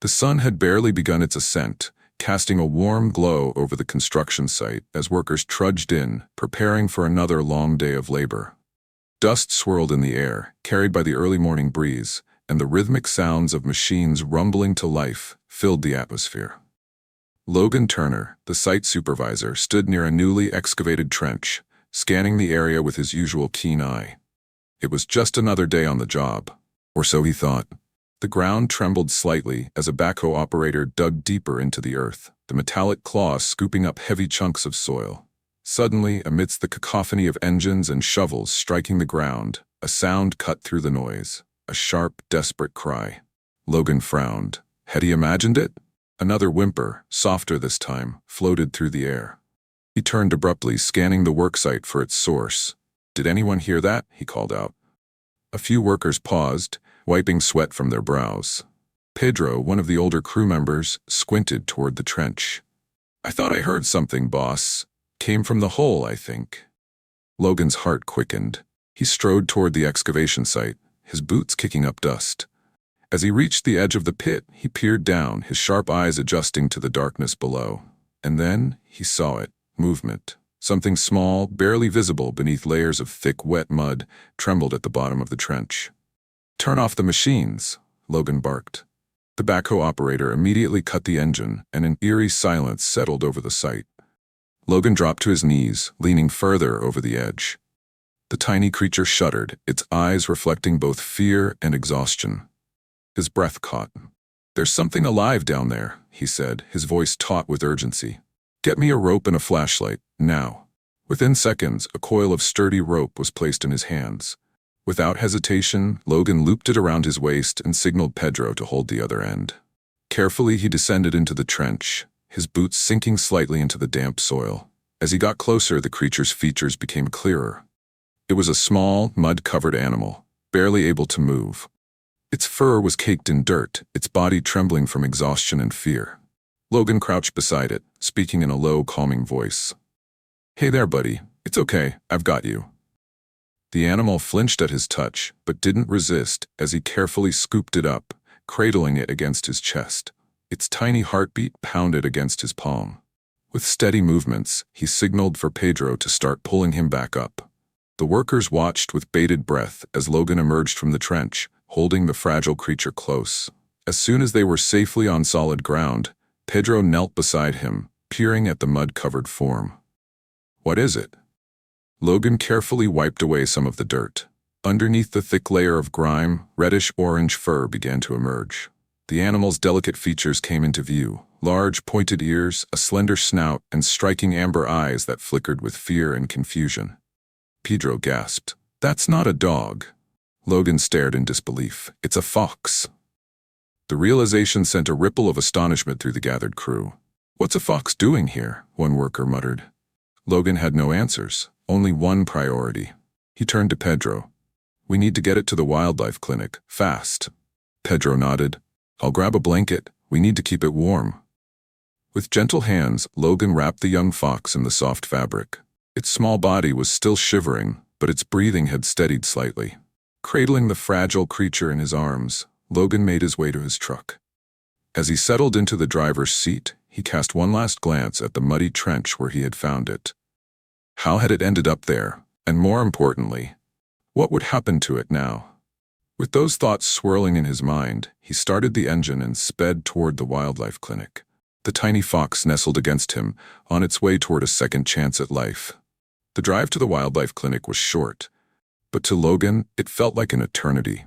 The sun had barely begun its ascent, casting a warm glow over the construction site as workers trudged in, preparing for another long day of labor. Dust swirled in the air, carried by the early morning breeze, and the rhythmic sounds of machines rumbling to life filled the atmosphere. Logan Turner, the site supervisor, stood near a newly excavated trench, scanning the area with his usual keen eye. It was just another day on the job, or so he thought. The ground trembled slightly as a backhoe operator dug deeper into the earth, the metallic claws scooping up heavy chunks of soil. Suddenly, amidst the cacophony of engines and shovels striking the ground, a sound cut through the noise, a sharp, desperate cry. Logan frowned. Had he imagined it? Another whimper, softer this time, floated through the air. He turned abruptly, scanning the worksite for its source. "Did anyone hear that?" he called out. A few workers paused, wiping sweat from their brows. Pedro, one of the older crew members, squinted toward the trench. "I thought I heard something, boss. Came from the hole, I think." Logan's heart quickened. He strode toward the excavation site, his boots kicking up dust. As he reached the edge of the pit, he peered down, his sharp eyes adjusting to the darkness below. And then he saw it. Movement. Something small, barely visible beneath layers of thick, wet mud, trembled at the bottom of the trench. "Turn off the machines," Logan barked. The backhoe operator immediately cut the engine, and an eerie silence settled over the site. Logan dropped to his knees, leaning further over the edge. The tiny creature shuddered, its eyes reflecting both fear and exhaustion. His breath caught. "There's something alive down there," he said, his voice taut with urgency. "Get me a rope and a flashlight, now." Within seconds, a coil of sturdy rope was placed in his hands. Without hesitation, Logan looped it around his waist and signaled Pedro to hold the other end. Carefully, he descended into the trench, his boots sinking slightly into the damp soil. As he got closer, the creature's features became clearer. It was a small, mud-covered animal, barely able to move. Its fur was caked in dirt, its body trembling from exhaustion and fear. Logan crouched beside it, speaking in a low, calming voice. "Hey there, buddy. It's okay. I've got you." The animal flinched at his touch, but didn't resist as he carefully scooped it up, cradling it against his chest. Its tiny heartbeat pounded against his palm. With steady movements, he signaled for Pedro to start pulling him back up. The workers watched with bated breath as Logan emerged from the trench, holding the fragile creature close. As soon as they were safely on solid ground, Pedro knelt beside him, peering at the mud-covered form. "What is it?" Logan carefully wiped away some of the dirt. Underneath the thick layer of grime, reddish-orange fur began to emerge. The animal's delicate features came into view: large, pointed ears, a slender snout, and striking amber eyes that flickered with fear and confusion. Pedro gasped. "That's not a dog." Logan stared in disbelief. "It's a fox." The realization sent a ripple of astonishment through the gathered crew. "What's a fox doing here?" one worker muttered. Logan had no answers, only one priority. He turned to Pedro. "We need to get it to the wildlife clinic, fast." Pedro nodded. "I'll grab a blanket. We need to keep it warm." With gentle hands, Logan wrapped the young fox in the soft fabric. Its small body was still shivering, but its breathing had steadied slightly. Cradling the fragile creature in his arms, Logan made his way to his truck. As he settled into the driver's seat, he cast one last glance at the muddy trench where he had found it. How had it ended up there? And more importantly, what would happen to it now? With those thoughts swirling in his mind, he started the engine and sped toward the wildlife clinic. The tiny fox nestled against him, on its way toward a second chance at life. The drive to the wildlife clinic was short, but to Logan, it felt like an eternity.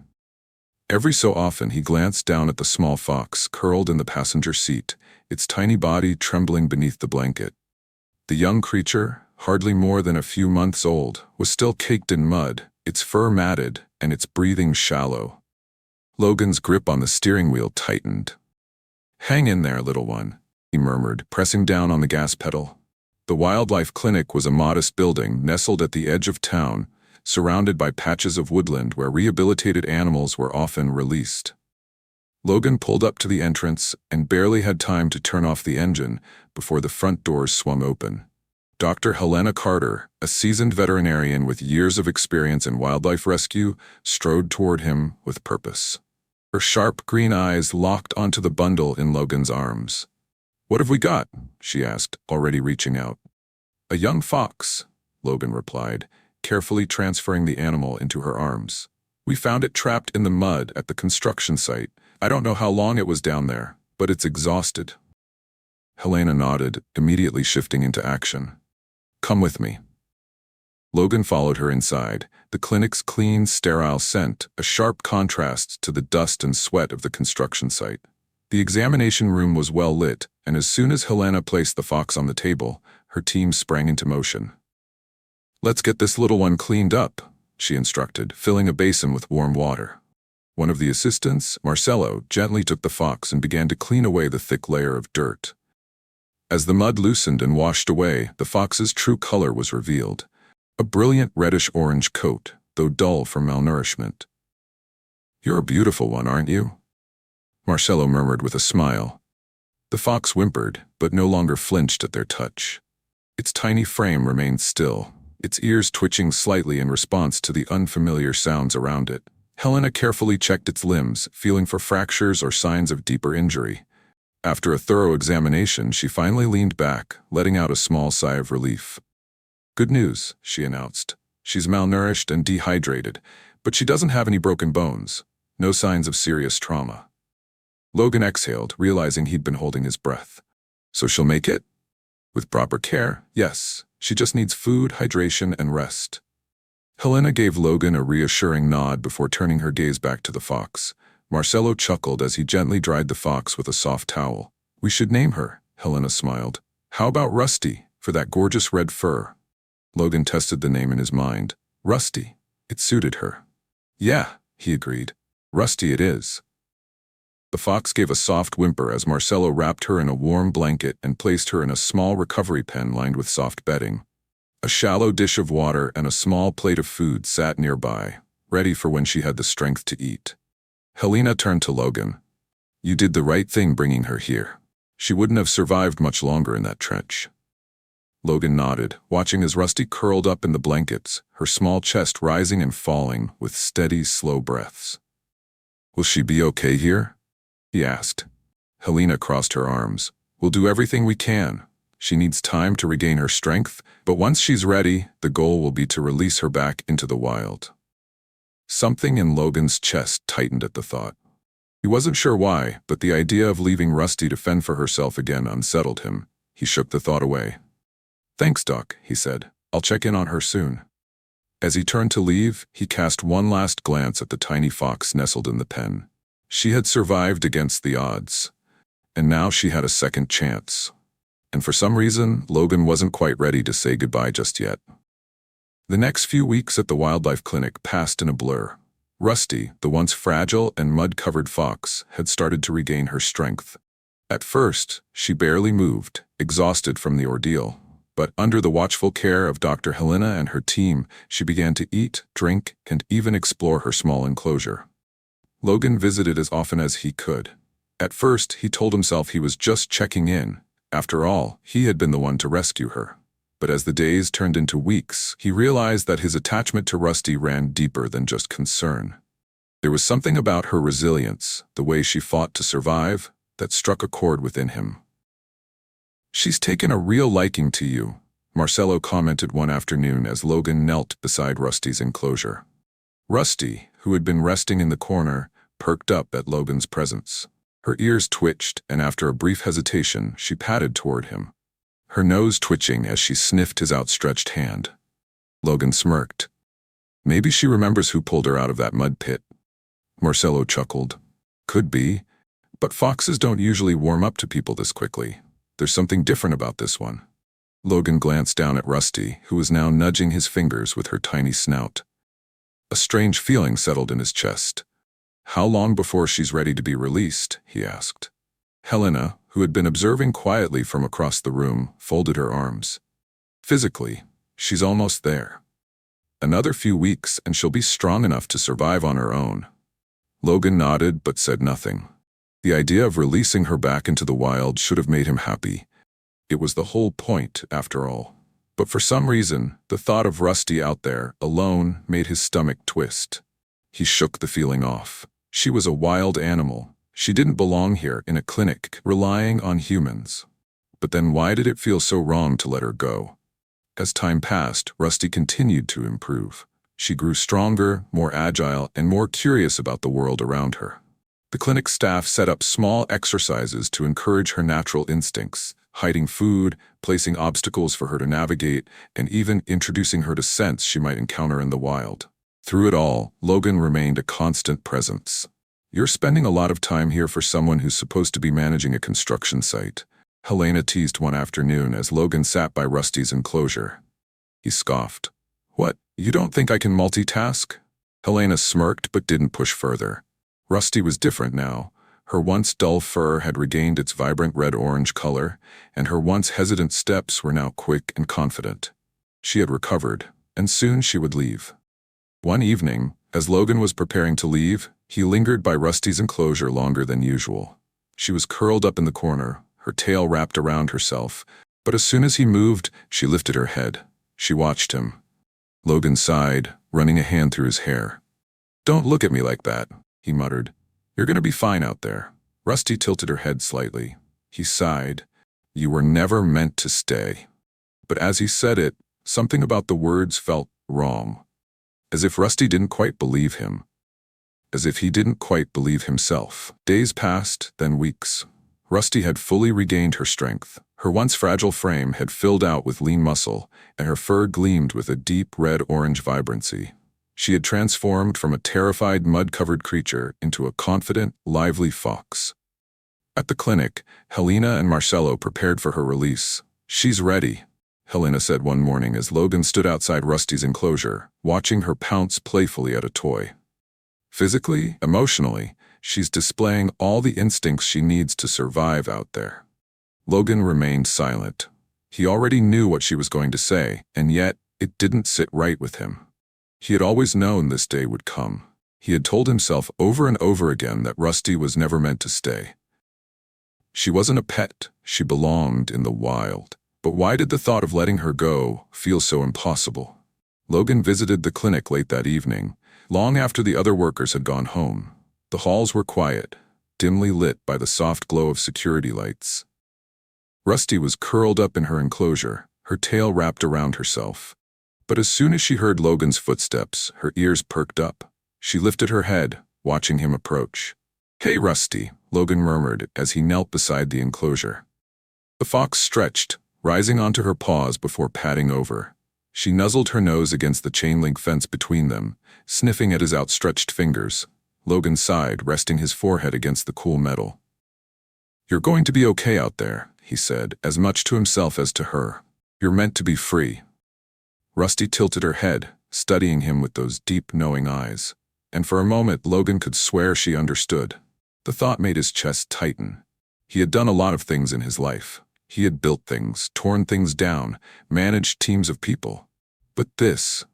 Every so often, he glanced down at the small fox curled in the passenger seat, its tiny body trembling beneath the blanket. The young creature, hardly more than a few months old, was still caked in mud, its fur matted, and its breathing shallow. Logan's grip on the steering wheel tightened. "Hang in there, little one," he murmured, pressing down on the gas pedal. The wildlife clinic was a modest building nestled at the edge of town, surrounded by patches of woodland where rehabilitated animals were often released. Logan pulled up to the entrance and barely had time to turn off the engine before the front doors swung open. Dr. Helena Carter, a seasoned veterinarian with years of experience in wildlife rescue, strode toward him with purpose. Her sharp green eyes locked onto the bundle in Logan's arms. "What have we got?" she asked, already reaching out. "A young fox," Logan replied, carefully transferring the animal into her arms. "We found it trapped in the mud at the construction site. I don't know how long it was down there, but it's exhausted." Helena nodded, immediately shifting into action. "Come with me." Logan followed her inside, the clinic's clean, sterile scent, a sharp contrast to the dust and sweat of the construction site. The examination room was well lit, and as soon as Helena placed the fox on the table, her team sprang into motion. "Let's get this little one cleaned up," she instructed, filling a basin with warm water. One of the assistants, Marcelo, gently took the fox and began to clean away the thick layer of dirt. As the mud loosened and washed away, the fox's true color was revealed. A brilliant reddish-orange coat, though dull from malnourishment. "You're a beautiful one, aren't you?" Marcelo murmured with a smile. The fox whimpered, but no longer flinched at their touch. Its tiny frame remained still, its ears twitching slightly in response to the unfamiliar sounds around it. Helena carefully checked its limbs, feeling for fractures or signs of deeper injury. After a thorough examination, she finally leaned back, letting out a small sigh of relief. "Good news," she announced. "She's malnourished and dehydrated, but she doesn't have any broken bones. No signs of serious trauma." Logan exhaled, realizing he'd been holding his breath. "So she'll make it?" "With proper care, yes. She just needs food, hydration, and rest." Helena gave Logan a reassuring nod before turning her gaze back to the fox. Marcelo chuckled as he gently dried the fox with a soft towel. "We should name her," Helena smiled. "How about Rusty, for that gorgeous red fur?" Logan tested the name in his mind. Rusty. It suited her. "Yeah," he agreed. "Rusty it is." The fox gave a soft whimper as Marcelo wrapped her in a warm blanket and placed her in a small recovery pen lined with soft bedding. A shallow dish of water and a small plate of food sat nearby, ready for when she had the strength to eat. Helena turned to Logan. "You did the right thing bringing her here. She wouldn't have survived much longer in that trench." Logan nodded, watching as Rusty curled up in the blankets, her small chest rising and falling with steady, slow breaths. "Will she be okay here?" he asked. Helena crossed her arms. "We'll do everything we can. She needs time to regain her strength, but once she's ready, the goal will be to release her back into the wild." Something in Logan's chest tightened at the thought. He wasn't sure why, but the idea of leaving Rusty to fend for herself again unsettled him. He shook the thought away. "Thanks, Doc," he said. "I'll check in on her soon." As he turned to leave, he cast one last glance at the tiny fox nestled in the pen. She had survived against the odds, and now she had a second chance. And for some reason, Logan wasn't quite ready to say goodbye just yet. The next few weeks at the wildlife clinic passed in a blur. Rusty, the once fragile and mud-covered fox, had started to regain her strength. At first, she barely moved, exhausted from the ordeal. But under the watchful care of Dr. Helena and her team, she began to eat, drink, and even explore her small enclosure. Logan visited as often as he could. At first, he told himself he was just checking in. After all, he had been the one to rescue her. But as the days turned into weeks, he realized that his attachment to Rusty ran deeper than just concern. There was something about her resilience, the way she fought to survive, that struck a chord within him. "She's taken a real liking to you," Marcelo commented one afternoon as Logan knelt beside Rusty's enclosure. Rusty, who had been resting in the corner, perked up at Logan's presence. Her ears twitched, and after a brief hesitation, she padded toward him, her nose twitching as she sniffed his outstretched hand. Logan smirked. "Maybe she remembers who pulled her out of that mud pit." Marcelo chuckled. "Could be, but foxes don't usually warm up to people this quickly. There's something different about this one." Logan glanced down at Rusty, who was now nudging his fingers with her tiny snout. A strange feeling settled in his chest. "How long before she's ready to be released?" he asked. Helena, who had been observing quietly from across the room, folded her arms. "Physically, she's almost there. Another few weeks and she'll be strong enough to survive on her own." Logan nodded but said nothing. The idea of releasing her back into the wild should have made him happy. It was the whole point, after all. But for some reason, the thought of Rusty out there, alone, made his stomach twist. He shook the feeling off. She was a wild animal. She didn't belong here in a clinic, relying on humans. But then why did it feel so wrong to let her go? As time passed, Rusty continued to improve. She grew stronger, more agile, and more curious about the world around her. The clinic staff set up small exercises to encourage her natural instincts, hiding food, placing obstacles for her to navigate, and even introducing her to scents she might encounter in the wild. Through it all, Logan remained a constant presence. "You're spending a lot of time here for someone who's supposed to be managing a construction site," Helena teased one afternoon as Logan sat by Rusty's enclosure. He scoffed. "What, you don't think I can multitask?" Helena smirked but didn't push further. Rusty was different now. Her once dull fur had regained its vibrant red-orange color, and her once hesitant steps were now quick and confident. She had recovered, and soon she would leave. One evening, as Logan was preparing to leave, he lingered by Rusty's enclosure longer than usual. She was curled up in the corner, her tail wrapped around herself, but as soon as he moved, she lifted her head. She watched him. Logan sighed, running a hand through his hair. "Don't look at me like that," he muttered. "You're going to be fine out there." Rusty tilted her head slightly. He sighed. "You were never meant to stay." But as he said it, something about the words felt wrong. As if Rusty didn't quite believe him. As if he didn't quite believe himself. Days passed, then weeks. Rusty had fully regained her strength. Her once fragile frame had filled out with lean muscle, and her fur gleamed with a deep red-orange vibrancy. She had transformed from a terrified, mud-covered creature into a confident, lively fox. At the clinic, Helena and Marcelo prepared for her release. "She's ready," Helena said one morning as Logan stood outside Rusty's enclosure, watching her pounce playfully at a toy. Physically, emotionally, she's displaying all the instincts she needs to survive out there. Logan remained silent. He already knew what she was going to say, and yet it didn't sit right with him. He had always known this day would come. He had told himself over and over again that Rusty was never meant to stay. She wasn't a pet, she belonged in the wild. But why did the thought of letting her go feel so impossible? Logan visited the clinic late that evening, long after the other workers had gone home. The halls were quiet, dimly lit by the soft glow of security lights. Rusty was curled up in her enclosure, her tail wrapped around herself. But as soon as she heard Logan's footsteps, her ears perked up. She lifted her head, watching him approach. "Hey, Rusty," Logan murmured as he knelt beside the enclosure. The fox stretched, rising onto her paws before padding over. She nuzzled her nose against the chain-link fence between them, sniffing at his outstretched fingers. Logan sighed, resting his forehead against the cool metal. "You're going to be okay out there," he said, as much to himself as to her. "You're meant to be free." Rusty tilted her head, studying him with those deep, knowing eyes. And for a moment, Logan could swear she understood. The thought made his chest tighten. He had done a lot of things in his life. He had built things, torn things down, managed teams of people. But this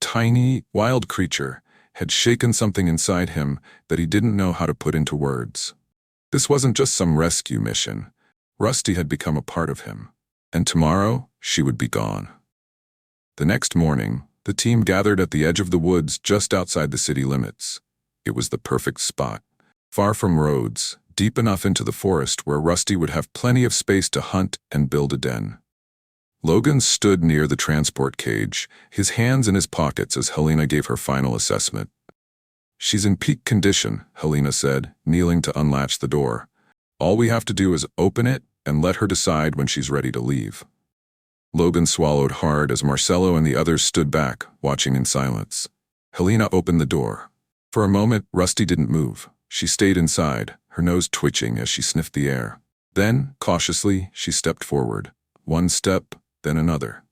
tiny, wild creature, had shaken something inside him that he didn't know how to put into words. This wasn't just some rescue mission. Rusty had become a part of him. And tomorrow, she would be gone. The next morning, the team gathered at the edge of the woods just outside the city limits. It was the perfect spot. Far from roads, deep enough into the forest where Rusty would have plenty of space to hunt and build a den. Logan stood near the transport cage, his hands in his pockets as Helena gave her final assessment. "She's in peak condition," Helena said, kneeling to unlatch the door. "All we have to do is open it and let her decide when she's ready to leave." Logan swallowed hard as Marcelo and the others stood back, watching in silence. Helena opened the door. For a moment, Rusty didn't move. She stayed inside, her nose twitching as she sniffed the air. Then, cautiously, she stepped forward. One step, then another.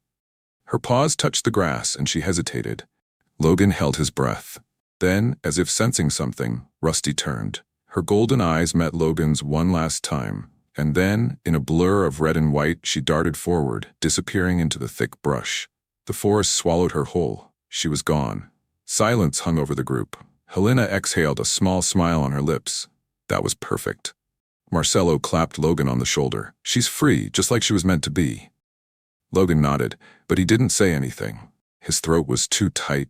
Her paws touched the grass and she hesitated. Logan held his breath. Then, as if sensing something, Rusty turned. Her golden eyes met Logan's one last time. And then, in a blur of red and white, she darted forward, disappearing into the thick brush. The forest swallowed her whole. She was gone. Silence hung over the group. Helena exhaled, a small smile on her lips. That was perfect. Marcelo clapped Logan on the shoulder. "She's free, just like she was meant to be." Logan nodded, but he didn't say anything. His throat was too tight.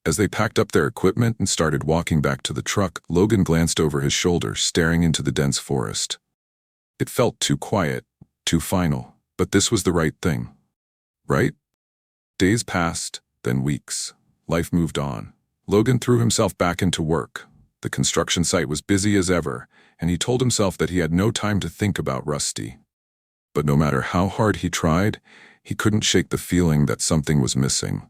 As they packed up their equipment and started walking back to the truck, Logan glanced over his shoulder, staring into the dense forest. It felt too quiet, too final, but this was the right thing. Right? Days passed, then weeks. Life moved on. Logan threw himself back into work. The construction site was busy as ever, and he told himself that he had no time to think about Rusty. But no matter how hard he tried, he couldn't shake the feeling that something was missing.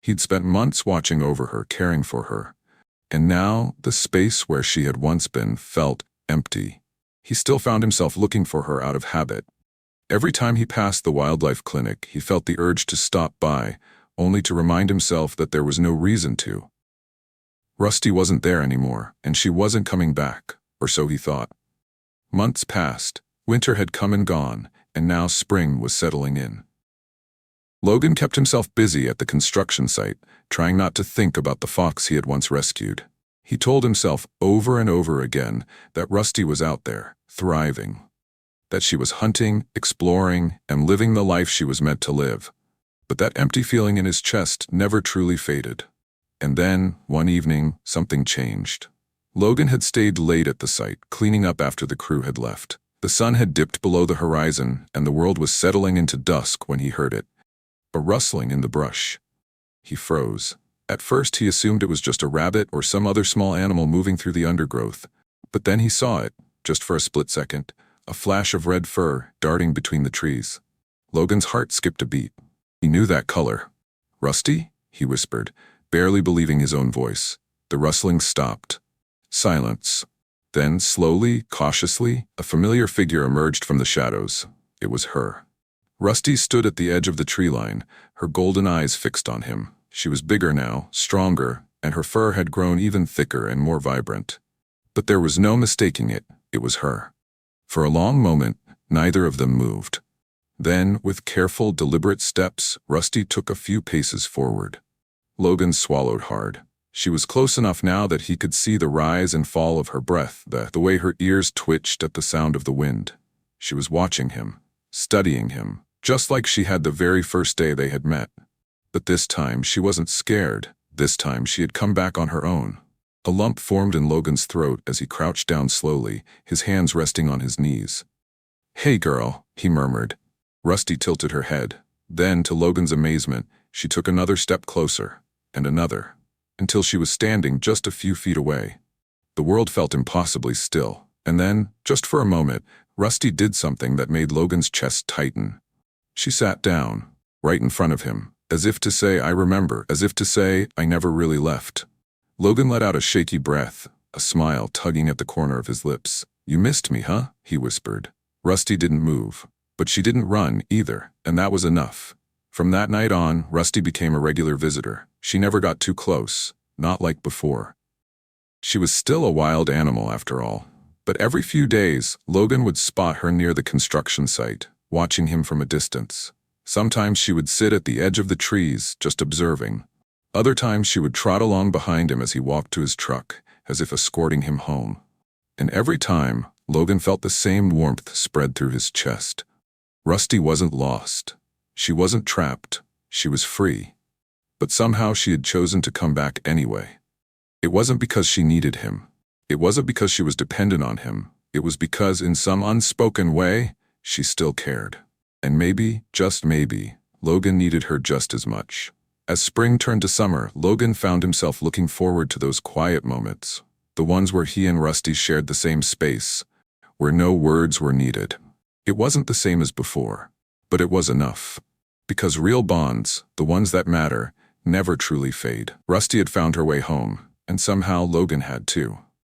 He'd spent months watching over her, caring for her, and now the space where she had once been felt empty. He still found himself looking for her out of habit. Every time he passed the wildlife clinic, he felt the urge to stop by, only to remind himself that there was no reason to. Rusty wasn't there anymore, and she wasn't coming back, or so he thought. Months passed, winter had come and gone, and now spring was settling in. Logan kept himself busy at the construction site, trying not to think about the fox he had once rescued. He told himself over and over again that Rusty was out there, thriving. That she was hunting, exploring, and living the life she was meant to live. But that empty feeling in his chest never truly faded. And then, one evening, something changed. Logan had stayed late at the site, cleaning up after the crew had left. The sun had dipped below the horizon, and the world was settling into dusk when he heard it. A rustling in the brush. He froze. At first he assumed it was just a rabbit or some other small animal moving through the undergrowth. But then he saw it, just for a split second, a flash of red fur darting between the trees. Logan's heart skipped a beat. He knew that color. "Rusty?" he whispered, barely believing his own voice. The rustling stopped. Silence. Then, slowly, cautiously, a familiar figure emerged from the shadows. It was her. Rusty stood at the edge of the tree line, her golden eyes fixed on him. She was bigger now, stronger, and her fur had grown even thicker and more vibrant. But there was no mistaking it. It was her. For a long moment, neither of them moved. Then, with careful, deliberate steps, Rusty took a few paces forward. Logan swallowed hard. She was close enough now that he could see the rise and fall of her breath, the way her ears twitched at the sound of the wind. She was watching him, studying him, just like she had the very first day they had met. But this time she wasn't scared. This time she had come back on her own. A lump formed in Logan's throat as he crouched down slowly, his hands resting on his knees. "Hey, girl," he murmured. Rusty tilted her head. Then, to Logan's amazement, she took another step closer, and another, until she was standing just a few feet away. The world felt impossibly still, and then, just for a moment, Rusty did something that made Logan's chest tighten. She sat down, right in front of him, as if to say, "I remember," as if to say, "I never really left." Logan let out a shaky breath, a smile tugging at the corner of his lips. "You missed me, huh?" he whispered. Rusty didn't move, but she didn't run either, and that was enough. From that night on, Rusty became a regular visitor. She never got too close, not like before. She was still a wild animal after all, but every few days, Logan would spot her near the construction site, watching him from a distance. Sometimes she would sit at the edge of the trees, just observing. Other times she would trot along behind him as he walked to his truck, as if escorting him home. And every time, Logan felt the same warmth spread through his chest. Rusty wasn't lost. She wasn't trapped. She was free. But somehow she had chosen to come back anyway. It wasn't because she needed him. It wasn't because she was dependent on him. It was because, in some unspoken way, she still cared. And maybe, just maybe, Logan needed her just as much. As spring turned to summer, Logan found himself looking forward to those quiet moments, the ones where he and Rusty shared the same space, where no words were needed. It wasn't the same as before, but it was enough. Because real bonds, the ones that matter, never truly fade. Rusty had found her way home, and somehow Logan had too.